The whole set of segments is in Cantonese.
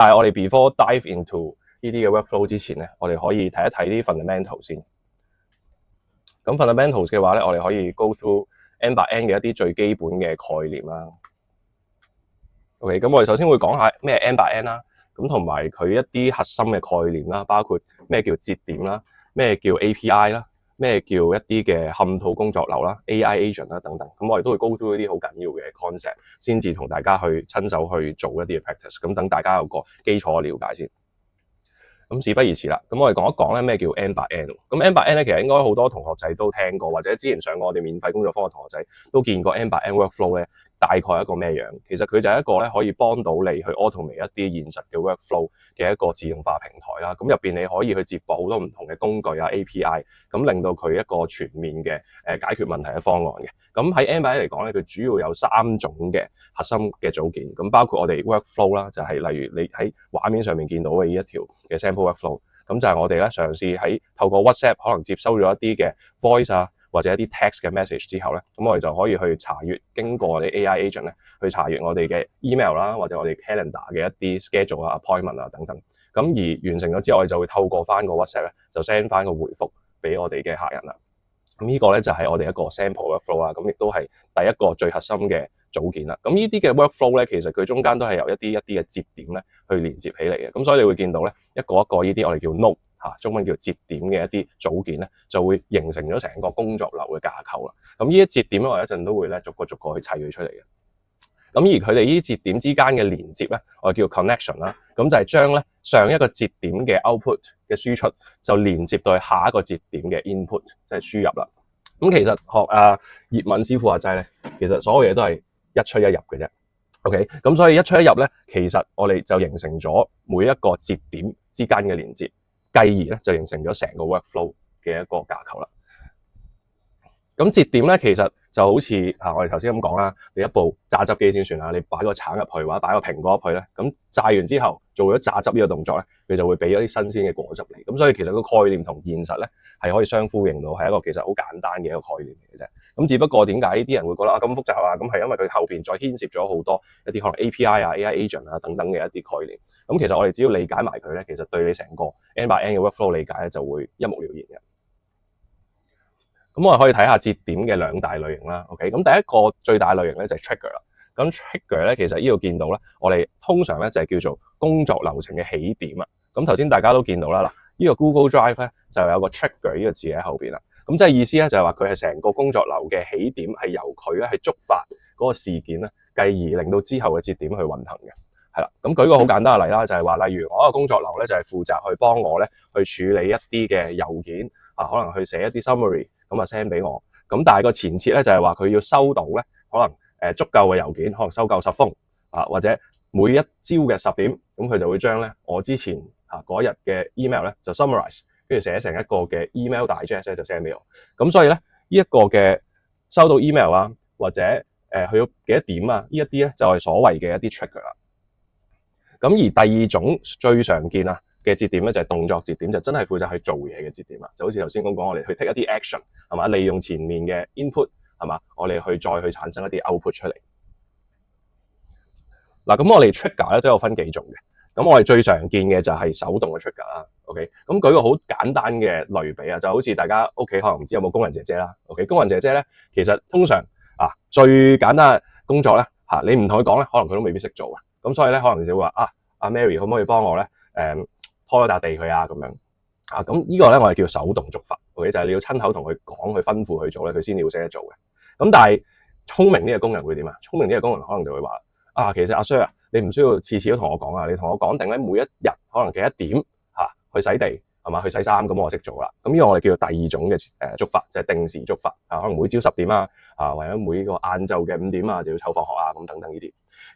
但係我哋 before dive into 呢啲嘅 workflow 之前咧，我哋可以睇一睇啲 fundamental 先。咁 fundamentals 嘅話咧，我哋可以 go through N8N 嘅一啲最基本嘅概念啦。OK， 咁我哋首先會講下咩 N8N 啦，咁同埋佢一啲核心嘅概念啦，包括咩叫節點啦，咩叫 API 啦，咩叫一啲嘅嵌套工作流啦 ，AI agent 啦等等。咁我哋都會 go through 一啲好緊要嘅 concept，先至同大家去親手去做一啲嘅 practice。咁等大家有個基礎嘅了解先。咁事不宜遲啦，咁我哋講一講咧咩叫 N8N。咁 N8N 咧，其實應該好多同學仔都聽過，或者之前上過我哋免費工作坊嘅同學仔都見過 N8N workflow 咧，大概一個咩樣？其實佢就係一個咧可以幫到你去 automate 一啲現實嘅 workflow 嘅一個自動化平台啦。咁入邊你可以去接駁好多唔同嘅工具啊 API， 咁令到佢一個全面嘅解決問題嘅方案嘅。咁喺 N8N 嚟講咧，佢主要有3種嘅核心嘅組件，咁包括我哋 workflow 啦，就係例如你喺畫面上面見到嘅呢一條嘅 sample workflow， 咁就係我哋咧嘗試喺透過 WhatsApp 可能接收咗一啲嘅 voice 啊，或者一啲 text 嘅 message 之後咧，咁我哋就可以去查閱，經過我哋 AI agent 咧去查閱我哋嘅 email 啦，或者我哋 calendar 嘅一啲 schedule 啊、appointment 啊等等。咁而完成咗之後，我哋就會透過翻個 WhatsApp 咧，就 send 翻個回覆俾我哋嘅客人啦。咁呢個咧就係我哋一個 sample workflow 啦，咁亦都係第一個最核心嘅組件啦。咁呢啲嘅 workflow 咧，其實佢中間都係由一啲嘅節點咧去連接起嚟嘅。咁所以你會見到咧一個一個呢啲我哋叫 node 中文叫節點嘅一啲組件咧，就會形成咗成個工作流嘅架構啦。咁呢啲節點咧，我一陣都會咧逐個去砌佢出嚟嘅。咁而佢哋呢啲節點之間嘅連接咧，我哋叫 connection 啦。咁就係將咧上一個節點嘅 output 嘅輸出，就連接到去下一個節點嘅 input， 即係輸入啦。咁其實學葉問師傅話齋咧，其實所有嘢都係一出一入嘅啫。OK， 咁所以一出一入咧，其實我哋就形成咗每一個節點之間嘅連接，繼而咧就形成咗成個 workflow 嘅一個架構啦。咁節點咧，其實就好似我哋頭先咁講啦，你一部榨汁機先算啦，你擺個橙入去或者擺個蘋果入去咧，咁榨完之後做咗榨汁呢個動作咧，佢就會俾一啲新鮮嘅果汁嚟。咁所以其實個概念同現實咧係可以相呼應到，係一個其實好簡單嘅一個概念嚟嘅啫。咁只不過點解呢啲人會覺得咁複雜啊？咁係因為佢後邊再牽涉咗好多一啲可能 API 啊、AI agent 啊等等嘅一啲概念。咁其實我哋只要理解埋佢咧，其實對你成個 N8N 嘅 workflow 理解咧就會一目了然嘅。咁我哋可以睇下節點嘅兩大類型啦。OK， 咁第一個最大類型咧就係 trigger 啦。咁 trigger 咧其實呢度見到咧，我哋通常咧就係叫做工作流程嘅起點啊。咁頭先大家都見到啦，嗱，呢個 Google Drive 咧就有個 trigger 呢個字喺後邊啦。咁即係意思咧就係話佢係成個工作流嘅起點，係由佢咧去觸發嗰個事件咧，繼而令到之後嘅節點去運行嘅。係啦，咁舉個好簡單嘅例啦，就係話例如我一個工作流咧就係負責去幫我咧去處理一啲嘅郵件可能去寫一啲 summary。咁send 俾我，咁但係個前設咧就係話佢要收到咧，可能足夠嘅郵件，可能收夠10封或者每一朝嘅10點，咁佢就會將咧我之前嗰日嘅 email 咧就 summarize， 跟住寫成一個嘅 email digest 咧就 send 俾我。咁所以咧呢一個嘅收到 email 啊，或者去到幾多點啊，呢一啲咧就係所謂嘅一啲 trigger 啦。咁而第二種最常見嘅節點咧就係動作節點，就真係負責去做嘢嘅節點啦。就好似頭先咁講，我哋去 take 一啲 action 係嘛，利用前面嘅 input 係嘛，我哋再去產生一啲 output 出嚟。嗱，咁我哋 trigger 咧都有分幾種嘅。咁我哋最常見嘅就係手動嘅 trigger 啦。OK， 咁舉個好簡單嘅類比就好似大家屋企可能唔知有冇工人姐姐啦。OK， 工人姐姐咧其實通常最簡單嘅工作咧你唔同佢講咧，可能佢都未必識做嘅。咁所以咧可能就會話阿 Mary 可唔可以幫我咧拖咗笪地佢咁樣咁呢個咧我哋叫手動觸發。OK， 就係你要親口同佢講，去吩咐佢做咧，佢先要識得做嘅。咁但係聰明呢個工人會點啊？聰明呢個工人可能就會話其實阿 Sir 你唔需要次次都同我講你同我講定咧每一日可能幾多點去洗地係嘛，去洗衫，咁我識做啦。咁呢個我哋叫做第二種嘅觸發，就係定時觸發可能每朝10點或者每個晏晝嘅5點就要湊放學咁等等呢啲。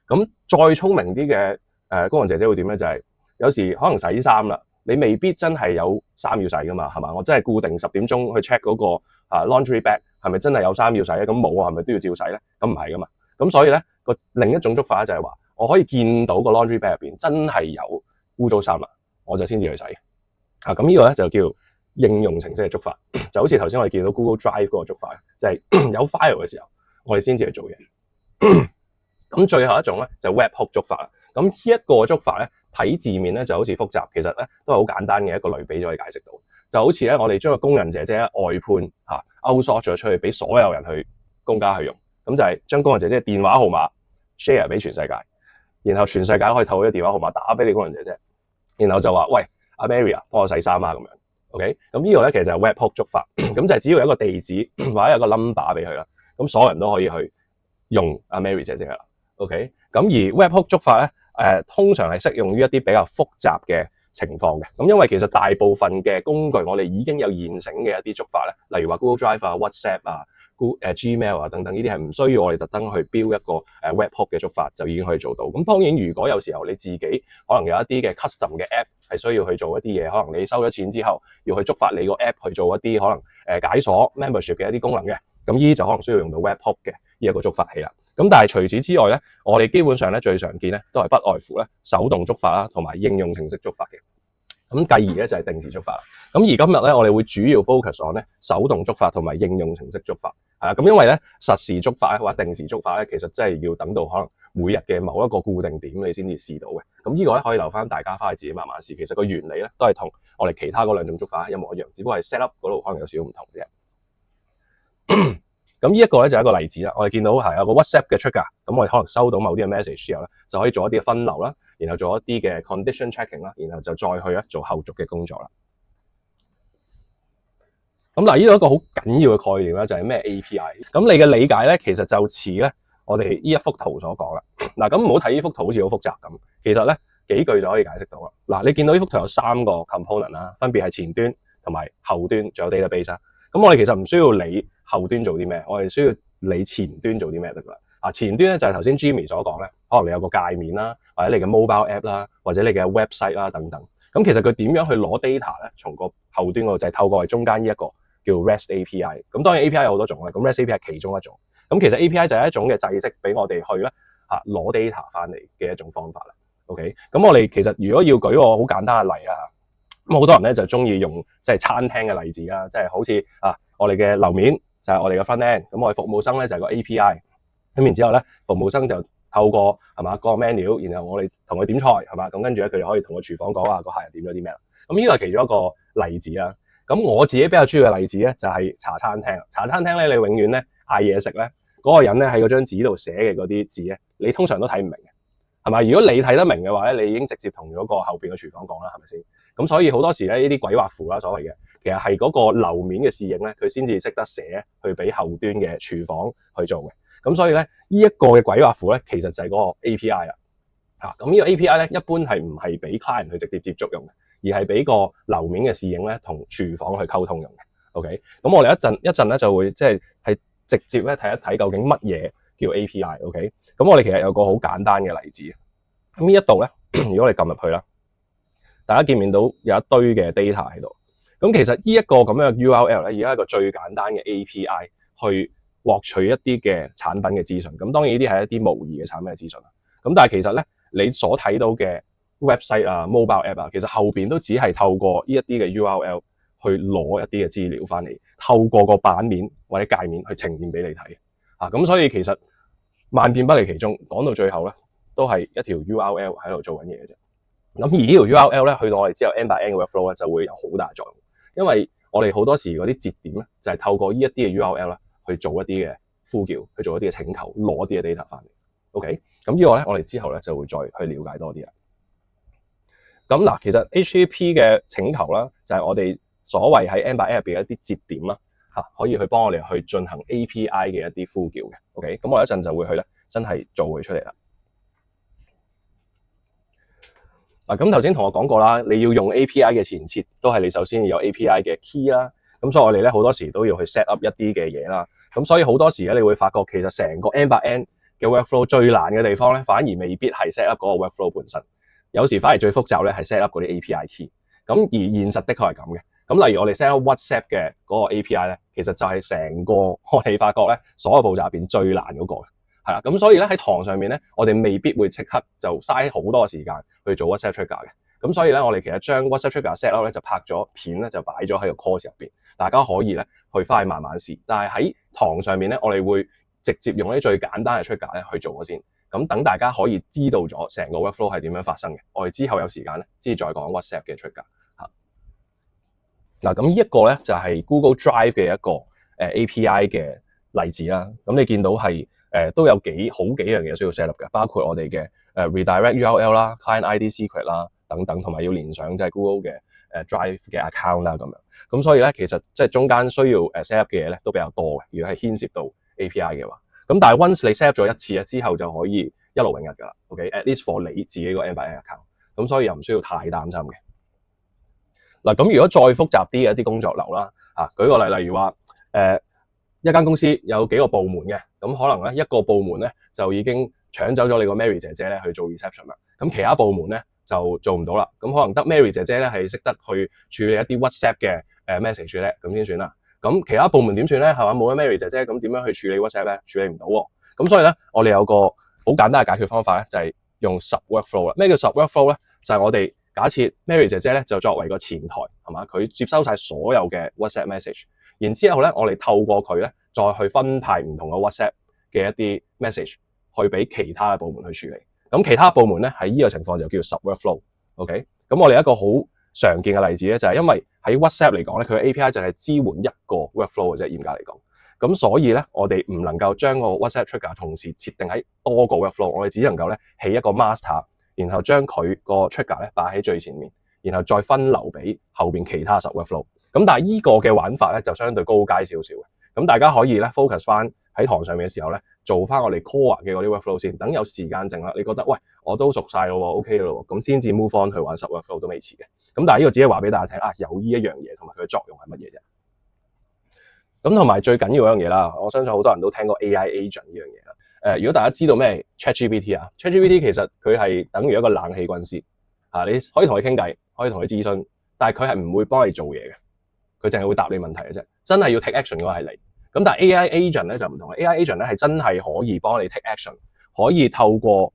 咁再聰明啲嘅工人姐姐會點咧？就係有時可能洗衫啦，你未必真係有衫要洗噶嘛，係嘛？我真係固定10點鐘去 check 嗰個laundry bag 係咪真係有衫要洗咧？咁冇係咪都要照洗咧？咁唔係噶嘛。咁所以咧另一種觸發就係話，我可以見到個 laundry bag 入邊真係有污糟衫啦，我就先至去洗。咁呢個咧就叫應用程式嘅觸發，就好似頭先我哋見到 Google Drive 嗰個觸發，就係有 file 嘅時候，我哋先至去做嘢。咁最後一種咧就係 webhook 觸發。咁呢一個觸發咧，睇字面咧就好似複雜，其實咧都係好簡單嘅一個類比就可以解釋到。就好似咧我哋將個工人姐姐外判outsource 咗出去俾所有人去公家去用，咁就係將工人姐姐嘅電話號碼 share 俾全世界，然後全世界可以透過呢個電話號碼打俾你工人姐姐，然後就話喂阿 Mary 幫我洗衫啊咁樣。OK， 咁呢個咧其實就係 webhook 觸發，咁就係只要有一個地址或者有一個 number 俾佢啦，咁所有人都可以去用阿 Mary 姐姐啦。OK， 咁而 webhook 觸發咧，通常係適用於一啲比較複雜嘅情況嘅。咁因為其實大部分嘅工具我哋已經有現成嘅一啲觸發咧，例如話 Google Drive 啊、WhatsApp 啊、Gmail 啊等等，呢啲係唔需要我哋特登去標一個webhook 嘅觸發就已經可以做到。咁當然如果有時候你自己可能有一啲嘅 custom 嘅 app 係需要去做一啲嘢，可能你收咗錢之後要去觸發你個 app 去做一啲可能解鎖 membership 嘅一啲功能嘅，咁呢啲就可能需要用到 webhook 嘅呢一個觸發器啦。咁但係除此之外咧，我哋基本上咧最常見咧都係不外乎咧手動觸發啦，同埋應用程式觸發嘅。咁繼而咧就係定時觸發啦。咁而今日咧我哋會主要 focus on 咧手動觸發同埋應用程式觸發，係啦。咁因為咧實時觸發或者定時觸發咧，其實真係要等到可能每日嘅某一個固定點你先至試到嘅。咁呢個咧可以留翻大家翻去自己慢慢試。其實個原理咧都係同我哋其他嗰兩種觸發一模一樣，只不過係 set up 嗰度可能有少少唔同嘅啫。咁呢一個咧就係一個例子啦。我哋見到係有個 WhatsApp 嘅 trigger，咁我哋可能收到某啲嘅 message 之後咧，就可以做一啲嘅分流啦，然後做一啲嘅 condition checking 啦，然後就再去咧做後續嘅工作啦。咁嗱，呢度一個好緊要嘅概念咧，就係咩 API。咁你嘅理解咧，其實就似咧我哋呢一幅圖所講啦。嗱，咁唔好睇呢幅圖好似好複雜咁，其實咧幾句就可以解釋到啦。嗱，你見到呢幅圖有3個 component 啦，分別係前端同埋後端，仲有 database 啦。咁我哋其實唔需要理後端做啲咩，我哋需要理前端做啲咩得㗎啦。前端咧就係頭先 Jimmy 所講咧，可能你有個界面啦，或者你嘅 mobile app 啦，或者你嘅 website 啦等等。咁其實佢點樣去攞 data 咧？從個後端嗰度就係透過中間呢一個叫 REST API。咁當然 API 有好多種啦，咁 REST API 係其中一種。咁其實 API 就係一種嘅制式俾我哋去咧攞 data 翻嚟嘅一種方法啦。OK，咁我哋其實如果要舉個好簡單嘅例啊。咁好多人咧就中意用即係餐廳嘅例子啦，即係好似我哋嘅樓面就係我哋嘅 front end，咁我哋服務生咧就係個 API， 咁然之後咧服務生就透過係嘛個 menu， 然後我哋同佢點菜係嘛，咁跟住咧佢哋可以同個廚房講個客人點咗啲咩啦。咁呢個係其中一個例子啦。咁我自己比較中意嘅例子咧就係茶餐廳。茶餐廳咧你永遠咧嗌嘢食咧嗰個人咧喺嗰張紙度寫嘅嗰啲字咧，你通常都睇唔明嘅，係嘛？如果你睇得明嘅話咧，你已經直接同嗰個後邊嘅廚房講啦，係咪先？咁所以好多時咧，呢啲鬼畫符啦，所謂嘅，其實係嗰個樓面嘅侍應咧，佢先至識得寫去俾後端嘅廚房去做嘅。咁所以咧，呢一個嘅鬼畫符咧，其實就係嗰個 API 啦。咁呢個 API 咧，一般係唔係俾 client 去直接接觸用嘅，而係俾個樓面嘅侍應咧同廚房去溝通用嘅。OK，咁我哋一陣咧就會即係直接咧睇一睇究竟乜嘢叫 API。OK，咁我哋其實有個好簡單嘅例子。咁呢一度咧，如果你撳入去啦。大家見唔見到有一堆嘅 data 喺度？咁其實呢一個咁樣嘅 URL 咧，而家係一個最簡單嘅 API 去獲取一啲嘅產品嘅資訊。咁當然呢啲係一啲模擬嘅產品嘅資訊啦。咁但係其實咧，你所睇到嘅 website 啊、mobile app 啊，其實後邊都只係透過呢一啲嘅 URL 去攞一啲嘅資料翻嚟，透過個版面或者界面去呈現俾你睇。咁所以其實萬變不離其宗，講到最後咧，都係一條 URL 喺度做緊嘢嘅啫。咁而呢條 URL 咧，去到我哋之後 end by end 嘅 workflow 咧，就會有好大作用，因為我哋好多時嗰啲節點咧，就係透過呢一啲嘅 URL 咧，去做一啲嘅呼叫，去做一啲嘅請求，攞啲嘅 data 翻嚟。OK，咁呢個咧，我哋之後咧就會再去了解多啲啦。咁嗱，其實 HTTP 嘅請求啦，就係我哋所謂喺 end by end 入邊一啲節點啦，可以去幫我哋去進行 API 嘅一啲呼叫嘅。OK，咁我一陣就會去咧，真係做佢出嚟啦。咁頭先同我講過啦，你要用 API 嘅前設都係你首先要有 API 嘅 key 啦。咁所以我哋咧好多時都要去 set up 一啲嘅嘢啦。咁所以好多時咧，你會發覺其實成個 end by end 嘅 workflow 最難嘅地方咧，反而未必係 set up 嗰個 workflow 本身。有時反而最複雜咧係 set up 嗰啲 API key。咁而現實的確係咁嘅。咁例如我哋 set up WhatsApp 嘅嗰個 API 咧，其實就係成個我哋發覺咧所有步驟入邊最難嗰個。係啦，咁所以咧喺堂上面咧，我哋未必會即刻就嘥好多時間去做 WhatsApp trigger 嘅。咁所以咧，我哋其實將 WhatsApp trigger set up 咧就拍咗片咧，就擺咗喺個 course 入邊，大家可以咧去翻去慢慢試。但係喺堂上面咧，我哋會直接用啲最簡單嘅 trigger 咧去做咗先。咁等大家可以知道咗成個 workflow 係點樣發生嘅。我哋之後有時間咧，先至再講 WhatsApp 嘅 trigger 嚇。嗱，咁呢一個咧就係 Google Drive 嘅一個API 嘅例子啦。咁你見到係都有好幾樣嘢需要 set up 嘅，包括我哋嘅redirect URL 啦、client ID secret 啦等等，同埋要連上即係 Google 嘅Drive 嘅 account 啦咁樣。咁所以咧，其實即係中間需要set up 嘅嘢咧都比較多嘅。如果係牽涉到 API 嘅話，咁但係 once 你 set up 咗一次咧之後就可以一勞永逸㗎啦。OK，at least for 你自己個 N8N account。咁所以又唔需要太擔心嘅。嗱，咁如果再複雜啲嘅一啲工作流啦，舉個例，例如話一間公司有幾個部門嘅，咁可能咧一個部門咧就已經搶走咗你個 Mary 姐姐咧去做 reception 啦，咁其他部門咧就做唔到啦，咁可能得 Mary 姐姐咧係識得去處理一啲 WhatsApp 嘅message 咧，咁先算啦。咁其他部門點算咧？係嘛，冇咗 Mary 姐姐，咁點樣去處理 WhatsApp 咧？處理唔到喎。咁所以咧，我哋有個好簡單嘅解決方法咧，就係用 sub workflow 啦。咩叫 sub workflow 咧？就係我哋假設 Mary 姐姐咧就作為個前台，係嘛，佢接收晒所有嘅 WhatsApp message。然之後咧，我哋透過佢咧，再去分派唔同嘅 WhatsApp 嘅一啲 message 去俾其他嘅部門去處理。咁其他部門咧喺呢個情況就叫 sub workflow。OK， 咁我哋一個好常見嘅例子咧，就係因為喺 WhatsApp 嚟講咧，佢嘅 API 就係支援一個 workflow 嘅啫，嚴格嚟講。咁所以咧，我哋唔能夠將個 WhatsApp trigger 同時設定喺多個 workflow， 我哋只能夠咧起一個 master， 然後將佢個 trigger 咧擺喺最前面，然後再分流俾後邊其他 sub workflow。咁但係呢個嘅玩法咧就相對高階少少嘅，咁大家可以咧 focus 翻喺堂上面嘅時候咧，做翻我哋 core 嘅嗰啲 workflow 先，等有時間剩啦，你覺得喂我都熟晒咯喎 ，OK 咯喎，咁先至 move on 去玩 sub workflow 都未遲嘅。咁但係呢個只係話俾大家聽有呢一樣嘢同埋佢嘅作用係乜嘢啫。咁同埋最緊要嗰樣嘢啦，我相信好多人都聽過 AI agent 呢樣嘢啦。如果大家知道咩 ChatGPT 啊 ，ChatGPT 其實佢係等於一個冷氣軍師你可以同佢傾偈，可以同佢諮詢，但係佢係唔會幫你做嘢嘅。佢淨係會答你問題嘅啫，真係要 take action 嘅話係你。咁但係 AI agent 咧就唔同啦 ，AI agent 咧係真係可以幫你 take action， 可以透過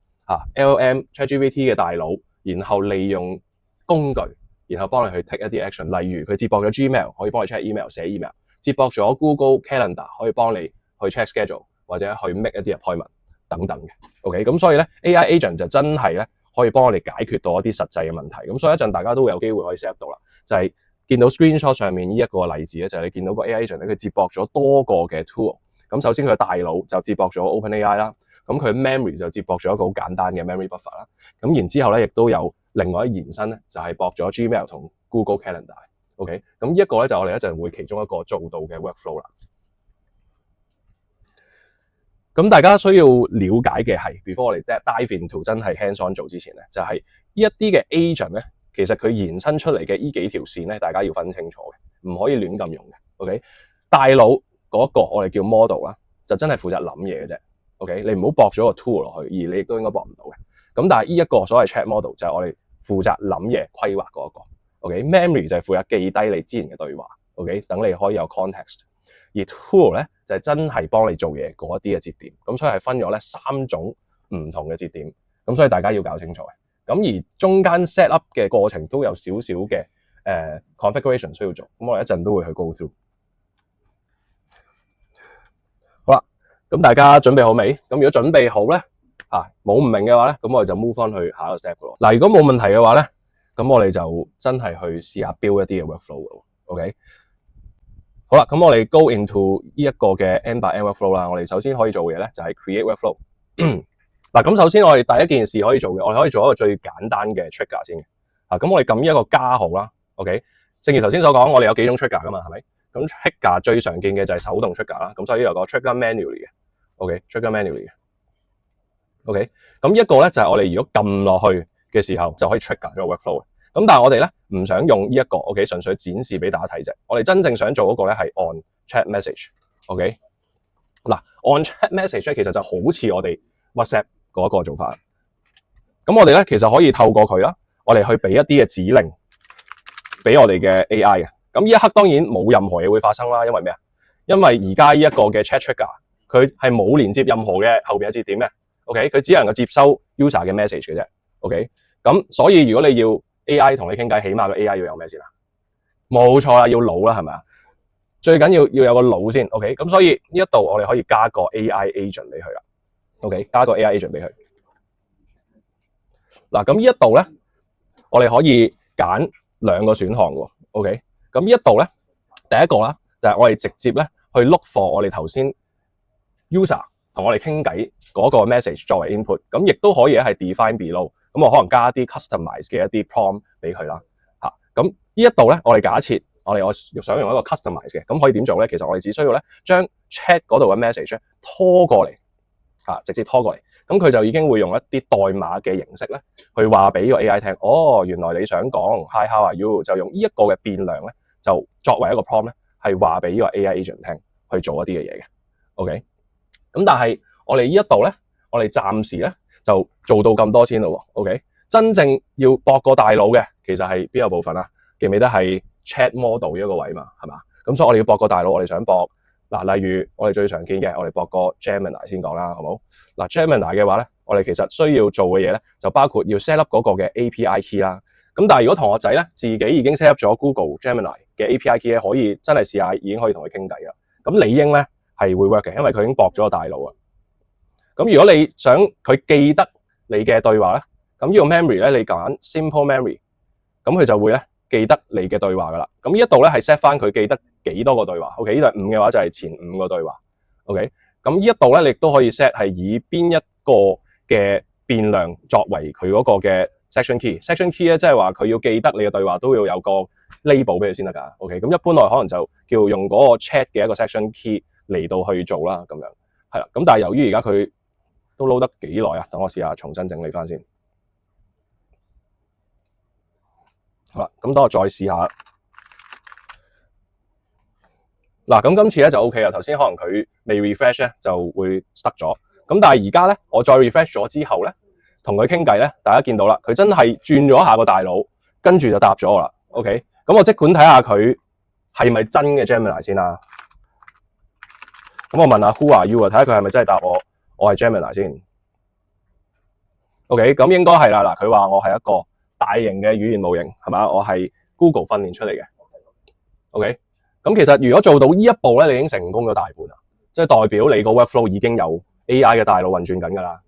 LLM ChatGPT 嘅大腦，然後利用工具，然後幫你去 take 一啲 action。例如佢接駁咗 Gmail， 可以幫你 check email 寫 email， 接駁咗 Google Calendar 可以幫你去 check schedule 或者去 make 一啲 appointment 等等嘅。OK， 咁所以咧 AI agent 就真係咧可以幫我哋解決到一啲實際嘅問題。咁所以一陣大家都會有機會可以 set 到啦，就係見到 screenshot 上面呢一個例子咧，就係你見到個 AI agent 咧，佢接駁咗多個嘅 tool。咁首先佢嘅大腦就接駁咗 OpenAI 啦，咁佢 memory 就接駁咗一個好簡單嘅 memory buffer 啦。咁然之後咧，亦都有另外一延伸咧，就係駁咗 Gmail 同 Google Calendar。OK， 咁呢一個咧就我哋一陣會其中一個做到嘅 workflow 啦。咁大家需要了解嘅係 before 我哋 dive into 真係 hands on 做之前咧，就係呢一啲嘅 agent 咧。其實佢延伸出嚟嘅呢幾條線咧，大家要分清楚嘅，唔可以亂咁用嘅。OK， 大腦嗰個我哋叫 model 啦，就真係負責諗嘢嘅啫。OK， 你唔好駁咗個 tool 落去，而你亦都應該駁唔到嘅。咁但係呢一個所謂 chat model 就係我哋負責諗嘢、規劃嗰一個。OK，memory 就係負責記低你之前嘅對話。OK， 等你可以有 context。而 tool 咧就係真係幫你做嘢嗰一啲嘅節點。咁所以係分咗咧3種唔同嘅節點。咁所以大家要搞清楚嘅。咁而中間 set up 嘅過程都有少少嘅configuration 需要做，咁我哋一陣都會去 go through。好啦，咁大家準備好未？咁如果準備好咧，冇唔明嘅話咧，咁我哋就 move on 去下一個 step 咯。嗱，如果冇問題嘅話咧，咁我哋就真係去試下 build 一啲嘅 workflow 咯。OK， 好啦，咁我哋 go into 呢一個嘅 N8N workflow 啦。我哋首先可以做嘅嘢咧就係 create workflow。嗱，咁首先我哋第一件事可以做嘅，我哋可以做一個最簡單嘅 trigger 先嘅。咁我哋撳一個加號啦。OK， 正如頭先所講，我哋有幾種 trigger 噶嘛，係咪？咁 trigger 最常見嘅就係手動 trigger 啦。咁所以有個 trigger manually 嘅。OK，trigger manually 嘅。OK， 咁一個咧就係我哋如果撳落去嘅時候就可以 trigger 咗個 workflow。咁但係我哋咧唔想用呢一個 OK， 純粹展示俾大家睇啫。我哋真正想做嗰個咧係 on chat message。OK， 嗱 on chat message 咧其實就好似我哋 WhatsApp 嗰一個做法。咁我哋咧其實可以透過佢啦，我哋去俾一啲嘅指令俾我哋嘅 AI 嘅。咁呢一刻當然冇任何嘢會發生啦，因為咩啊？因為而家呢一個嘅 chat trigger 佢係冇連接任何嘅後邊嘅節點嘅。OK， 佢只能夠接收 user 嘅 message 嘅啫。OK， 咁所以如果你要 AI 同你傾偈，起碼個 AI 要有咩先啊？冇錯啦，要腦啦，係咪啊？最緊要有個腦先。OK， 咁所以呢一度我哋可以加個 AI agent 俾佢啦。OK， 加個 AI agent 俾佢。嗱，咁呢一度咧，我哋可以揀兩個選項喎。OK，咁呢一度咧，第一個啦，就係我哋直接咧去 look for 我哋頭先 user 同我哋傾偈嗰個 message 作為 input， 咁亦都可以係 define below， 咁我可能加啲 customize 嘅一啲 prompt 俾佢啦。咁呢一度咧，我哋假設我想用一個 customize 嘅，咁可以點做咧？其實我哋只需要咧將 chat 嗰度嘅 message 咧拖過嚟，直接拖過嚟，咁佢就已經會用一啲代碼嘅形式咧去話俾個 AI 聽，哦，原來你想講 Hi how are you， 就用呢一個嘅變量咧，就作為一個 prompt 咧，係話俾呢個 AI agent 聽去做一啲嘅嘢嘅。OK， 咁但係我哋呢一度咧，我哋暫時咧就做到咁多先咯。OK， 真正要駁個大腦嘅，其實係邊個部分啊？記唔記得係 chat model 呢一個位嘛？係嘛？咁所以我哋要駁個大腦，我哋想駁嗱，例如我哋最常見嘅，我哋駁個 Gemini 先講啦，好冇？嗱 Gemini 嘅話咧，我哋其實需要做嘅嘢咧，就包括要 set up 嗰個嘅 API key 啦。咁但係如果同學仔咧自己已經 set up 咗 Google Gemini 嘅 API key 咧，可以真係試下已經可以同佢傾偈啦。咁理應咧係會 work 嘅，因為佢已經駁咗個大腦啊。咁如果你想佢記得你嘅對話咧，咁呢個 memory 咧你揀 simple memory， 咁佢就會咧記得你嘅對話噶啦。咁呢一度咧係 set 翻佢記得幾多個對話。OK， 呢度係5嘅話就係前5個對話。OK， 咁呢一度咧你亦都可以 set 係以邊一個嘅變量作為佢嗰個嘅 section key。section key 咧即係話佢要記得你嘅對話都要有個 label 俾佢先得㗎。OK， 咁一般我哋可能就叫用嗰個 chat 嘅一個 section key 嚟到去做啦，咁樣係啦。咁但係由於而家佢都 load 得幾耐啊，等我試下重新整理翻先。好啦，咁等我再試下。嗱，咁今次咧就 OK 啦。頭先可能佢未 refresh 咧就會 stuck 咗。咁但係而家咧，我再 refresh 咗之後咧，同佢傾偈咧，大家見到啦，佢真係轉咗下個大腦，跟住就答咗我啦。OK， 咁我即管睇下佢係咪真嘅 Gemini 先啦。咁我問下 Who are you 啊？睇下佢係咪真係答我係 Gemini 先。OK， 咁應該係啦。嗱，佢話我係一個大型嘅語言模型，係嘛？我係 Google 訓練出嚟嘅。OK， 咁其實如果做到呢一步咧，你已經成功咗大半啦，即係代表你個 workflow 已經有 AI 嘅大腦運轉緊㗎啦。